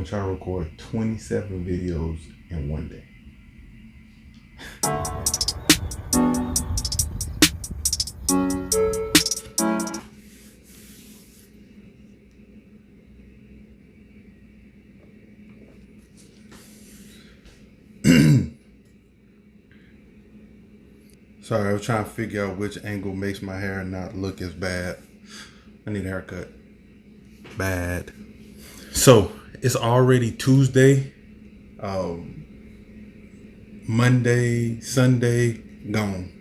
gonna try to record 27 videos in one day. Sorry, I was trying to figure out which angle makes my hair not look as bad. I need a haircut. Bad. So it's already Tuesday. Monday, Sunday, gone.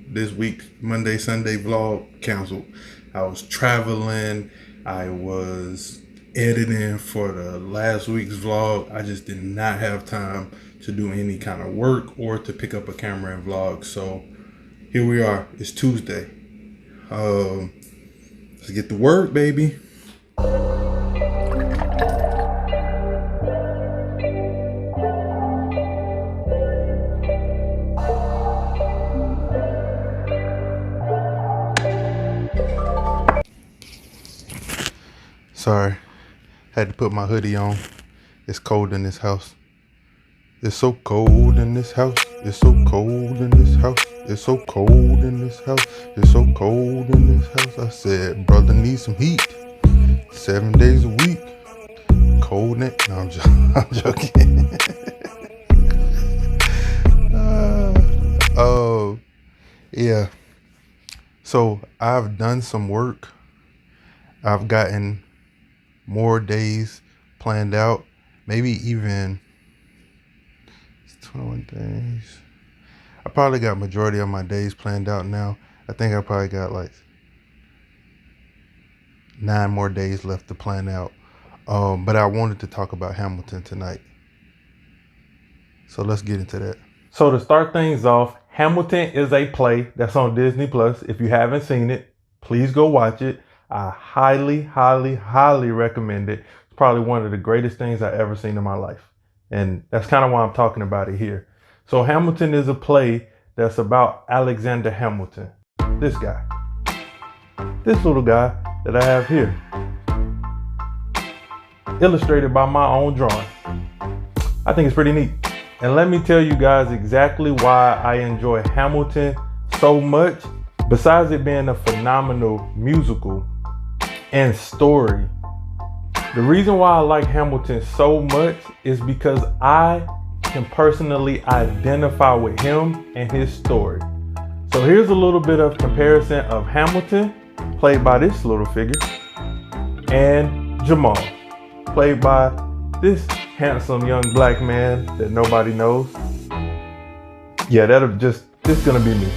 This week's Monday, Sunday vlog canceled. I was traveling. I was editing for the last week's vlog. I just did not have time to do any kind of work or to pick up a camera and vlog. So here we are. It's Tuesday. Let's get to work, baby. Sorry, had to put my hoodie on. It's cold in this house. It's so cold in this house. It's so cold in this house. It's so cold in this house. It's so cold in this house. I said, brother needs some heat. 7 days a week. Cold in. No, I'm joking. Oh, yeah. So I've done some work. I've gotten more days planned out. Maybe even 21 days. I probably got majority of my days planned out now. I think I probably got like 9 more days left to plan out. But I wanted to talk about Hamilton tonight. So let's get into that. So to start things off, Hamilton is a play that's on Disney Plus. If you haven't seen it, please go watch it. I highly, highly, highly recommend it. It's probably one of the greatest things I've ever seen in my life. And that's kind of why I'm talking about it here. So Hamilton is a play that's about Alexander Hamilton. This guy. This little guy that I have here. Illustrated by my own drawing. I think it's pretty neat. And let me tell you guys exactly why I enjoy Hamilton so much. Besides it being a phenomenal musical and story, the reason why I like Hamilton so much is because I can personally identify with him and his story. So here's a little bit of comparison of Hamilton, played by this little figure, and Jamal, played by this handsome young black man that nobody knows. Yeah, this gonna be me.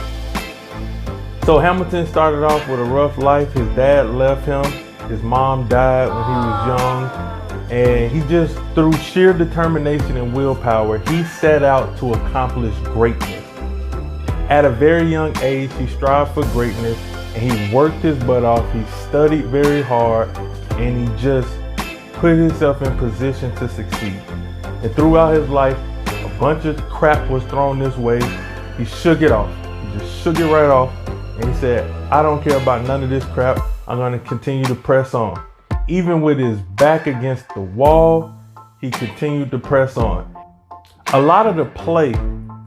So Hamilton started off with a rough life. His dad left him. His mom died when he was young. And he just, through sheer determination and willpower, he set out to accomplish greatness. At a very young age, he strived for greatness and he worked his butt off. He studied very hard and he just put himself in position to succeed. And throughout his life, a bunch of crap was thrown this way. He shook it off. He just shook it right off. And he said, I don't care about none of this crap. I'm going to continue to press on. Even with his back against the wall, he continued to press on. A lot of the play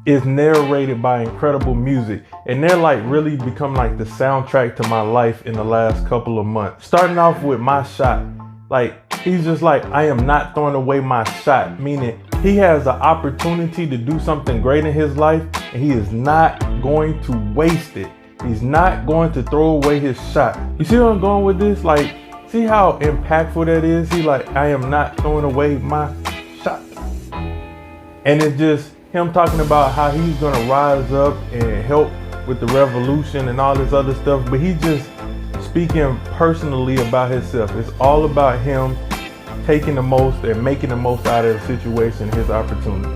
is narrated by incredible music. And they're like really become like the soundtrack to my life in the last couple of months. Starting off with My Shot. Like, he's just like, I am not throwing away my shot. Meaning he has an opportunity to do something great in his life and he is not going to waste it. He's not going to throw away his shot. You see where I'm going with this? Like, see how impactful that is? He like, I am not throwing away my shot. And it's just him talking about how he's going to rise up and help with the revolution and all this other stuff. But he's just speaking personally about himself. It's all about him taking the most and making the most out of the situation, his opportunity.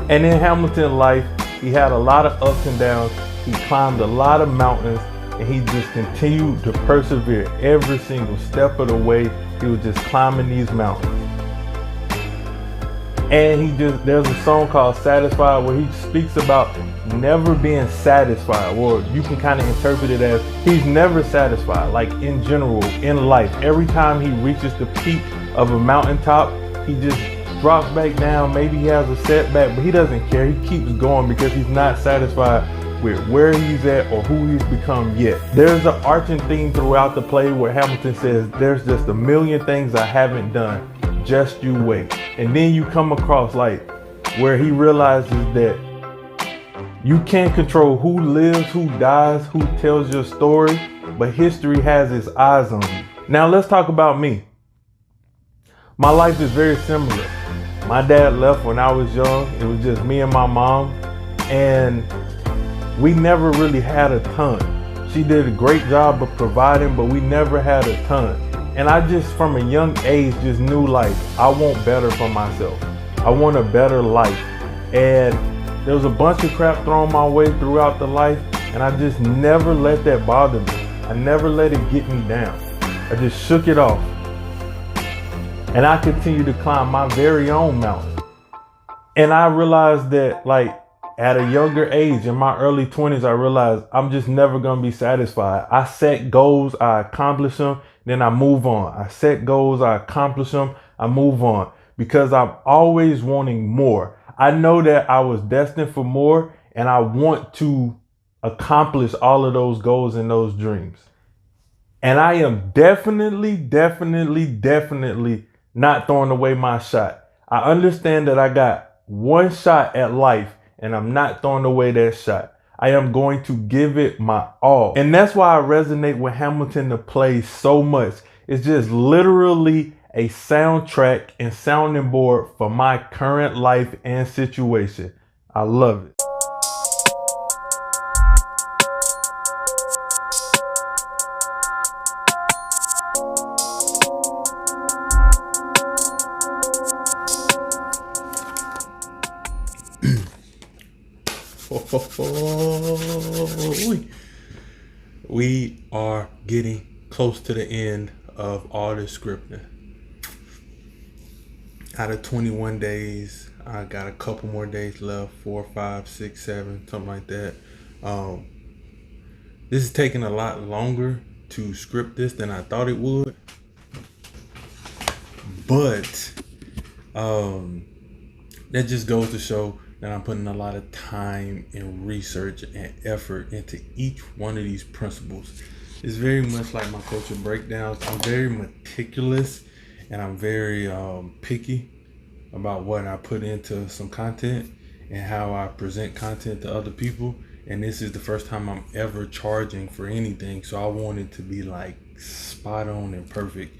And in Hamilton's life, he had a lot of ups and downs. He climbed a lot of mountains and he just continued to persevere every single step of the way. He was just climbing these mountains. And there's a song called Satisfied where he speaks about never being satisfied. Or you can kind of interpret it as he's never satisfied. Like in general, in life, every time he reaches the peak of a mountaintop, he just drops back down. Maybe he has a setback, but he doesn't care. He keeps going because he's not satisfied with where he's at or who he's become yet. There's an arching theme throughout the play where Hamilton says, there's just a million things I haven't done, just you wait. And then you come across like where he realizes that you can't control who lives, who dies, who tells your story, but history has its eyes on you. Now let's talk about me. My life is very similar. My dad left when I was young. It was just me and my mom, and we never really had a ton. She did a great job of providing, but we never had a ton. And I just, from a young age, just knew like, I want better for myself. I want a better life. And there was a bunch of crap thrown my way throughout the life, and I just never let that bother me. I never let it get me down. I just shook it off. And I continued to climb my very own mountain. And I realized that like at a younger age, in my early 20s, I realized I'm just never gonna be satisfied. I set goals, I accomplish them, then I move on. I set goals, I accomplish them, I move on. Because I'm always wanting more. I know that I was destined for more, and I want to accomplish all of those goals and those dreams. And I am definitely not throwing away my shot. I understand that I got one shot at life, and I'm not throwing away that shot. I am going to give it my all. And that's why I resonate with Hamilton the play so much. It's just literally a soundtrack and sounding board for my current life and situation. I love it. We are getting close to the end of all this scripting. Out of 21 days, I got a couple more days left, 4, 5, 6, 7, something like that. This is taking a lot longer to script this than I thought it would. But that just goes to show that I'm putting a lot of time and research and effort into each one of these principles. It's very much like my culture breakdowns. I'm very meticulous and I'm very picky about what I put into some content and how I present content to other people. And this is the first time I'm ever charging for anything, so I want it to be like spot on and perfect.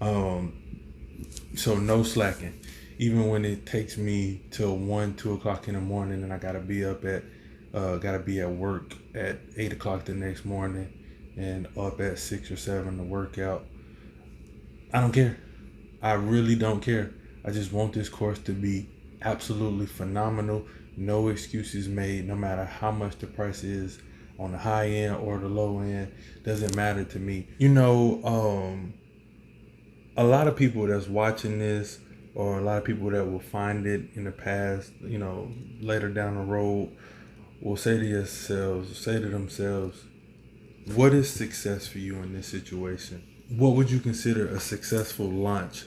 So no slacking. Even when it takes me till 1, 2 o'clock in the morning and I gotta be up at work at 8 o'clock the next morning and up at 6 or 7 to work out. I don't care. I really don't care. I just want this course to be absolutely phenomenal. No excuses made, no matter how much the price is on the high end or the low end. Doesn't matter to me. You know, a lot of people that's watching this, or a lot of people that will find it in the past, you know, later down the road, will say to themselves, what is success for you in this situation? What would you consider a successful launch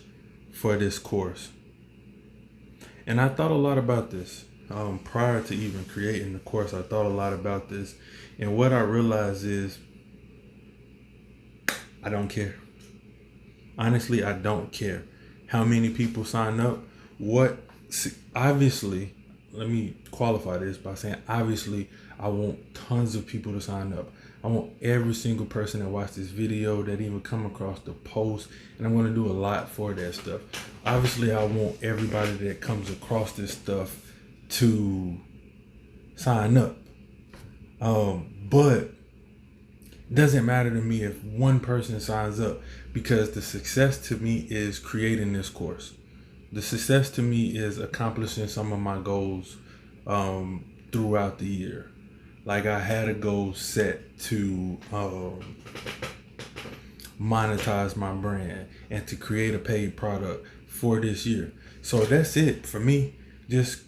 for this course? And I thought a lot about this. Prior to even creating the course, I thought a lot about this. And what I realized is, I don't care. Honestly, I don't care how many people sign up. Obviously, let me qualify this by saying, obviously, I want tons of people to sign up. I want every single person that watched this video, that even come across the post, and I'm going to do a lot for that stuff. Obviously, I want everybody that comes across this stuff to sign up. But it doesn't matter to me if one person signs up, because the success to me is creating this course. The success to me is accomplishing some of my goals throughout the year. Like, I had a goal set to monetize my brand and to create a paid product for this year. So that's it for me. Just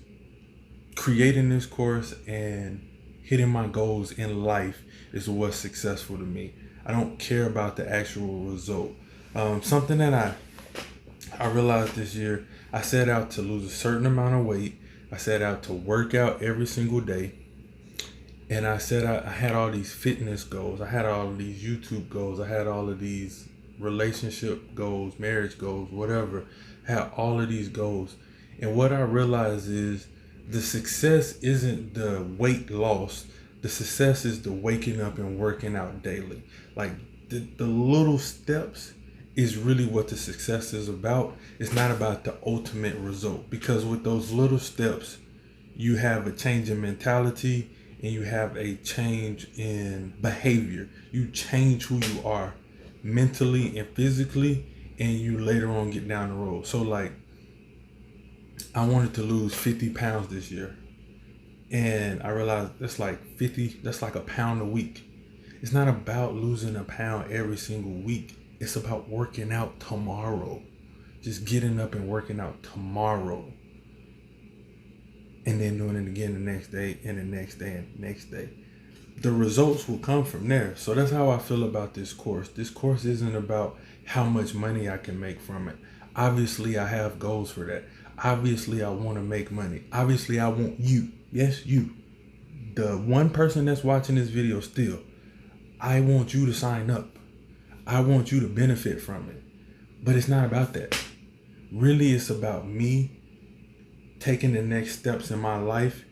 creating this course and hitting my goals in life is what's successful to me. I don't care about the actual result. Something that I realized this year I set out to lose a certain amount of weight. I set out to work out every single day. And I said I had all these fitness goals. I had all of these YouTube goals. I had all of these relationship goals, marriage goals, whatever. I had all of these goals. And what I realized is the success isn't the weight loss. The success is the waking up and working out daily. Like the little steps is really what the success is about. It's not about the ultimate result. Because with those little steps, you have a change in mentality and you have a change in behavior. You change who you are mentally and physically, and you later on get down the road. So like, I wanted to lose 50 pounds this year, and I realized that's like a pound a week. It's not about losing a pound every single week. It's about working out tomorrow. Just getting up and working out tomorrow. And then doing it again the next day and the next day and the next day. The results will come from there. So that's how I feel about this course. This course isn't about how much money I can make from it. Obviously, I have goals for that. Obviously, I want to make money. Obviously, I want you. Yes, you. The one person that's watching this video still. I want you to sign up. I want you to benefit from it. But it's not about that. Really, it's about me taking the next steps in my life,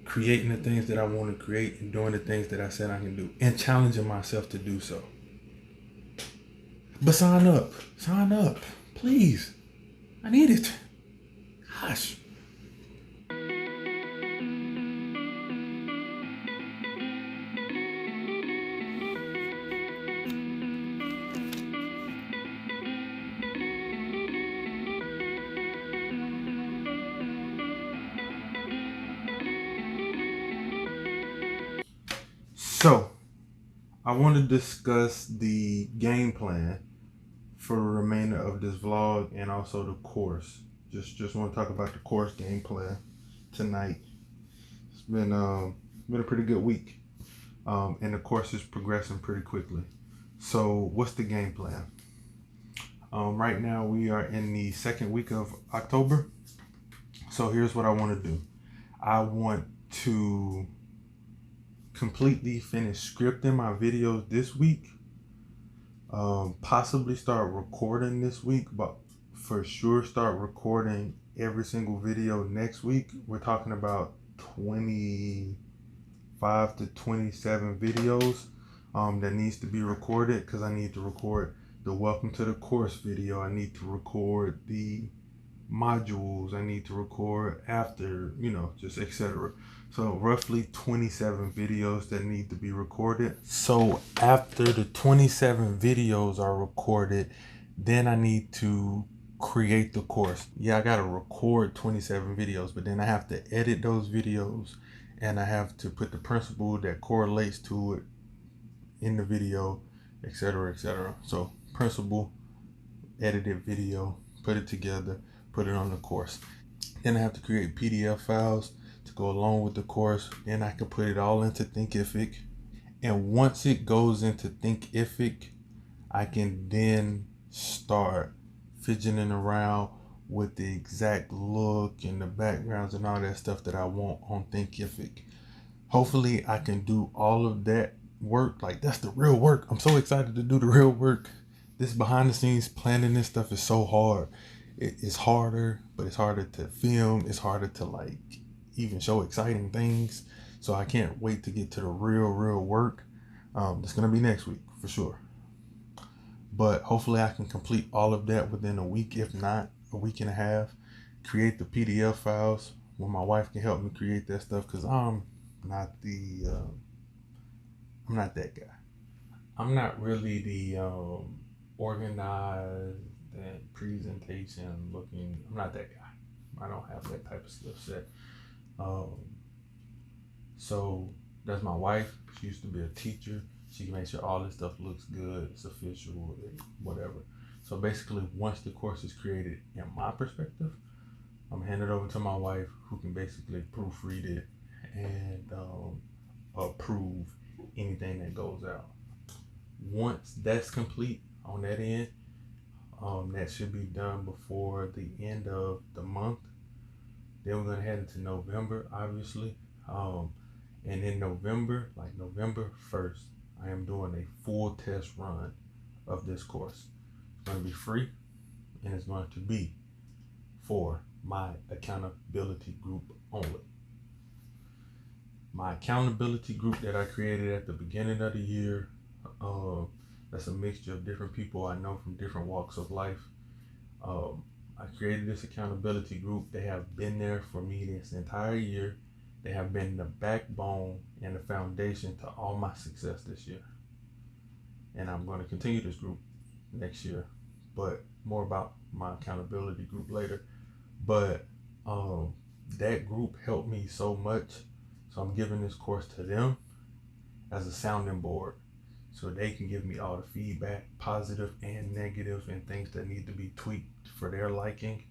creating the things that I want to create, and doing the things that I said I can do, and challenging myself to do so. But sign up, please. I need it. Gosh. So, I want to discuss the game plan for the remainder of this vlog and also the course. Just want to talk about the course game plan tonight. It's been a pretty good week, and the course is progressing pretty quickly. So, what's the game plan? Right now we are in the second week of October. So here's what I want to do. I want to completely finish scripting my videos this week. Possibly start recording this week, but for sure start recording every single video next week. We're talking about 25 to 27 videos that needs to be recorded, because I need to record the welcome to the course video. I need to record the modules. I need to record after, just etc. So roughly 27 videos that need to be recorded. So after the 27 videos are recorded, then I need to create the course. Yeah, I gotta record 27 videos, but then I have to edit those videos, and I have to put the principle that correlates to it in the video, etc., etc. So principle, edited video, put it together, put it on the course. Then I have to create PDF files to go along with the course. Then I can put it all into Thinkific. And once it goes into Thinkific, I can then start fidgeting around with the exact look and the backgrounds and all that stuff that I want on Thinkific. Hopefully I can do all of that work. Like, that's the real work. I'm so excited to do the real work. This behind the scenes planning this stuff is so hard. It's harder, but it's harder to film. It's harder to even show exciting things. So I can't wait to get to the real work. It's gonna be next week for sure. But hopefully I can complete all of that within a week, if not a week and a half. Create the PDF files when my wife can help me create that stuff, because I'm not that guy. I'm not really the organized and presentation looking. I'm not that guy. I don't have that type of skill set. So that's my wife. She used to be a teacher. She can make sure all this stuff looks good, it's official, whatever. So basically, once the course is created, in my perspective, I'm handing it over to my wife, who can basically proofread it and approve anything that goes out. Once that's complete on that end, That should be done before the end of the month. Then we're gonna head into November, obviously. And in November, like November 1st, I am doing a full test run of this course. It's gonna be free, and it's going to be for my accountability group only. My accountability group that I created at the beginning of the year, that's a mixture of different people I know from different walks of life. I created this accountability group. They have been there for me this entire year. They have been the backbone and the foundation to all my success this year. And I'm going to continue this group next year, but more about my accountability group later. But that group helped me so much. So I'm giving this course to them as a sounding board, so they can give me all the feedback, positive and negative, and things that need to be tweaked for their liking.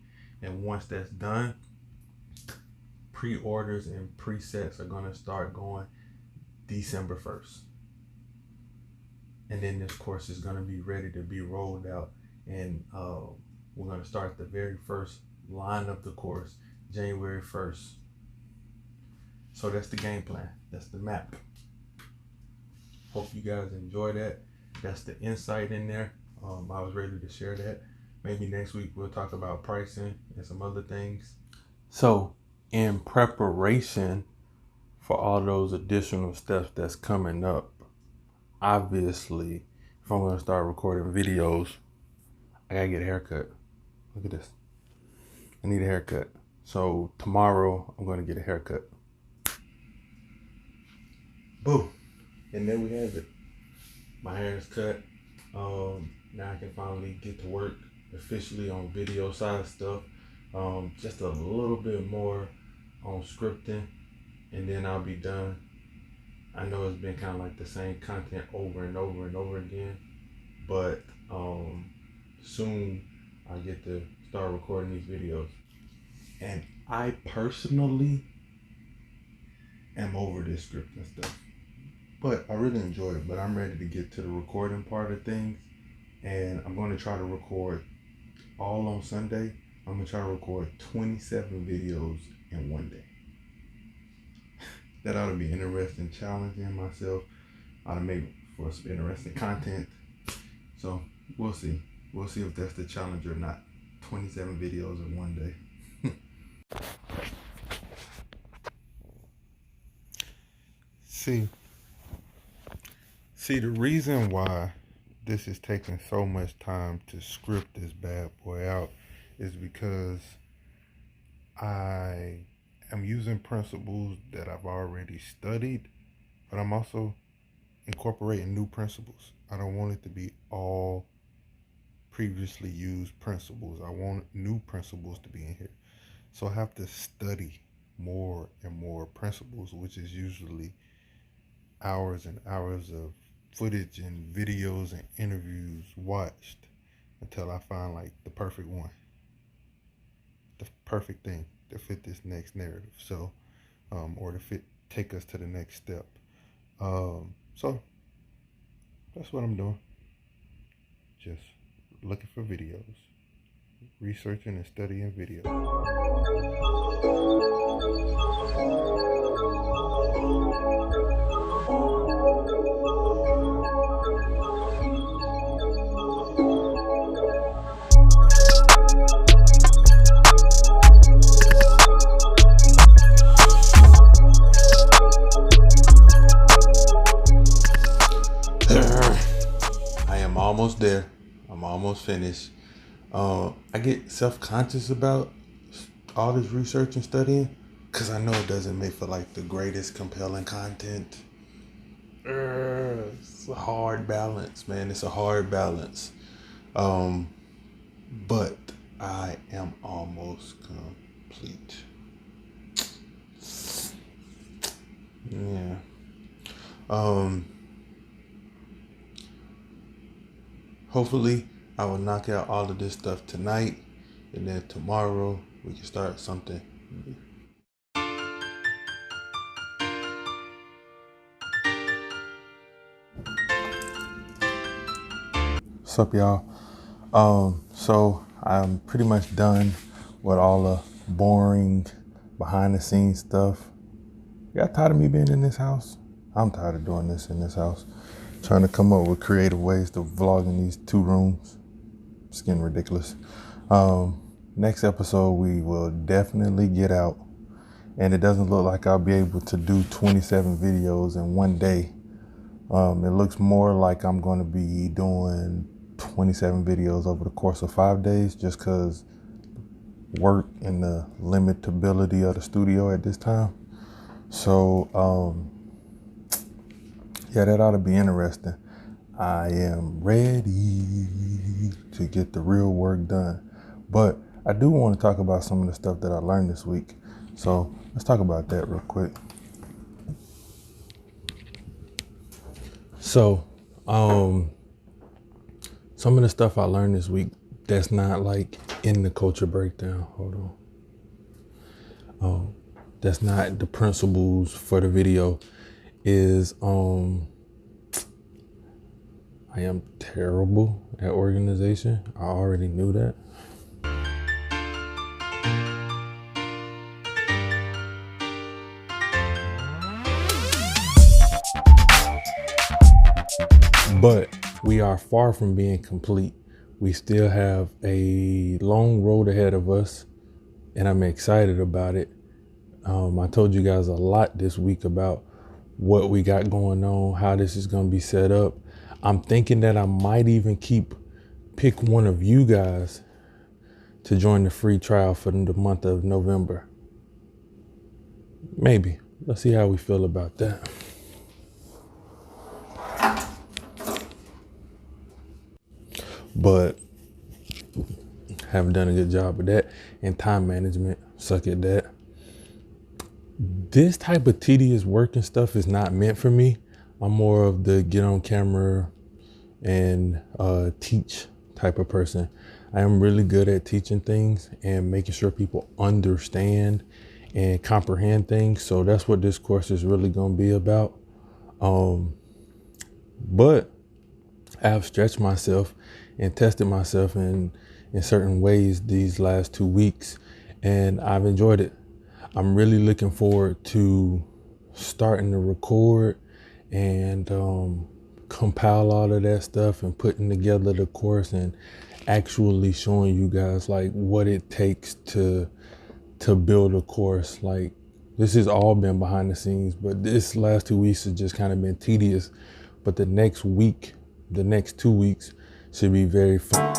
And once that's done, pre-orders and presets are gonna start going December 1st. And then this course is gonna be ready to be rolled out. And we're gonna start the very first line of the course January 1st. So that's the game plan. That's the map. Hope you guys enjoy that. That's the insight in there. I was ready to share that. Maybe next week we'll talk about pricing and some other things. So in preparation for all those additional steps that's coming up, obviously, if I'm gonna start recording videos, I gotta get a haircut. Look at this. I need a haircut. So tomorrow I'm gonna get a haircut. Boom. And there we have it. My hair is cut. Now I can finally get to work officially on video side stuff. Just a little bit more on scripting, and then I'll be done. I know it's been kind of like the same content over and over and over again, but soon I'll get to start recording these videos. And I personally am over this scripting stuff. But I really enjoy it, but I'm ready to get to the recording part of things. And I'm going to try to record all on Sunday. I'm going to try to record 27 videos in one day. That ought to be interesting, challenging myself. Ought to make for some interesting content. So we'll see. We'll see if that's the challenge or not. 27 videos in one day. See, the reason why this is taking so much time to script this bad boy out is because I am using principles that I've already studied, but I'm also incorporating new principles. I don't want it to be all previously used principles. I want new principles to be in here. So I have to study more and more principles, which is usually hours and hours of footage and videos and interviews watched until I find like the perfect one, the perfect thing to fit this next narrative. So, or to take us to the next step. So that's what I'm doing. Just looking for videos, researching and studying videos. I am almost there. I'm almost finished. I get self-conscious about all this research and studying because I know it doesn't make for like the greatest compelling content. It's a hard balance, man. It's a hard balance. But I am almost complete. Yeah. Hopefully I will knock out all of this stuff tonight, and then tomorrow we can start something new. What's up, y'all? So I'm pretty much done with all the boring behind the scenes stuff. You got tired of me being in this house? I'm tired of doing this in this house. Trying to come up with creative ways to vlog in these 2 rooms. It's getting ridiculous. Next episode, we will definitely get out. And it doesn't look like I'll be able to do 27 videos in one day. It looks more like I'm going to be doing 27 videos over the course of 5 days, just because work and the limitability of the studio at this time. So, yeah, that ought to be interesting. I am ready to get the real work done. But I do want to talk about some of the stuff that I learned this week. So let's talk about that real quick. So, some of the stuff I learned this week that's not like in the culture breakdown. Hold on. That's not the principles for the video is, I am terrible at organization. I already knew that. But we are far from being complete. We still have a long road ahead of us, and I'm excited about it. I told you guys a lot this week about what we got going on, how this is going to be set up. I'm thinking that I might even pick one of you guys to join the free trial for the month of November. Maybe. Let's see how we feel about that. But haven't done a good job with that. And time management, suck at that. This type of tedious work and stuff is not meant for me. I'm more of the get on camera and teach type of person. I am really good at teaching things and making sure people understand and comprehend things. So that's what this course is really going to be about. But I have stretched myself and tested myself in certain ways these last 2 weeks, and I've enjoyed it. I'm really looking forward to starting to record and compile all of that stuff and putting together the course and actually showing you guys like what it takes to build a course. Like, this has all been behind the scenes, but this last 2 weeks has just kind of been tedious. But the next 2 weeks should be very fun.